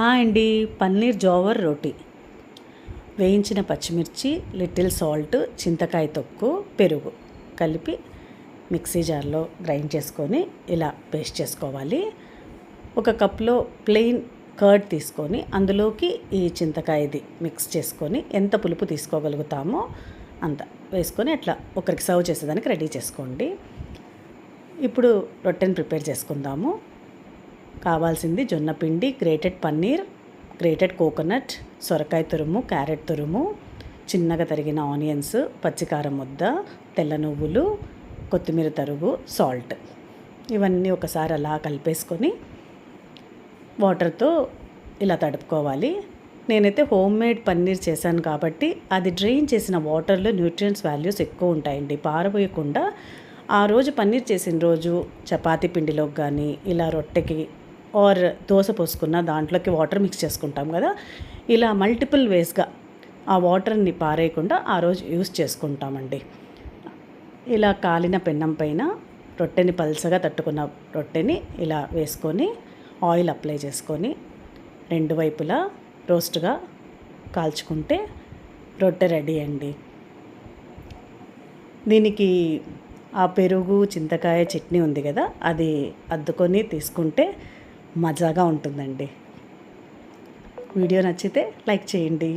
Hi అండి. పన్నీర్ జోవర్ రోటీ, వేయించిన పచ్చిమిర్చి, లిటిల్ సాల్ట్, చింతకాయ తొక్కు, పెరుగు కలిపి మిక్సీ జార్లో గ్రైండ్ చేసుకొని ఇలా పేస్ట్ చేసుకోవాలి. ఒక కప్లో ప్లెయిన్ కర్డ్ తీసుకొని అందులోకి ఈ చింతకాయది మిక్స్ చేసుకొని ఎంత పులుపు తీసుకోగలుగుతామో అంత వేసుకొని అట్లా ఒకరికి సర్వ్ చేసేదానికి రెడీ చేసుకోండి. ఇప్పుడు రొట్టెని ప్రిపేర్ చేసుకుందాము. కావాల్సింది జొన్న పిండి, గ్రేటెడ్ పన్నీర్, గ్రేటెడ్ కోకోనట్, సొరకాయ తురుము, క్యారెట్ తురుము, చిన్నగా తరిగిన ఆనియన్స్, పచ్చికారం ముద్ద, తెల్ల నువ్వులు, కొత్తిమీర తరుగు, సాల్ట్. ఇవన్నీ ఒకసారి అలా కలిపేసుకొని వాటర్తో ఇలా తడుపుకోవాలి. నేనైతే హోమ్ మేడ్ పన్నీర్ చేశాను కాబట్టి అది డ్రైన్ చేసిన వాటర్లో న్యూట్రియంట్స్ వాల్యూస్ ఎక్కువ ఉంటాయండి. పారబోయకుండా ఆ రోజు పన్నీర్ చేసిన రోజు చపాతీ పిండిలోకి కానీ ఇలా రొట్టెకి ఆర్ దోశ పోసుకున్న దాంట్లోకి వాటర్ మిక్స్ చేసుకుంటాం కదా, ఇలా మల్టిపుల్ వేస్గా ఆ వాటర్ని పారేయకుండా ఆ రోజు యూస్ చేసుకుంటామండి. ఇలా కాలిన పెన్నం పైన రొట్టెని పల్చగా తట్టుకున్న రొట్టెని ఇలా వేసుకొని ఆయిల్ అప్లై చేసుకొని రెండు వైపులా రోస్ట్గా కాల్చుకుంటే రొట్టె రెడీ అండి. దీనికి ఆ పెరుగు, చింతకాయ చట్నీ ఉంది కదా, అది అద్దుకొని తీసుకుంటే మజాగా ఉంటుందండి. వీడియో నచ్చితే లైక్ చేయండి.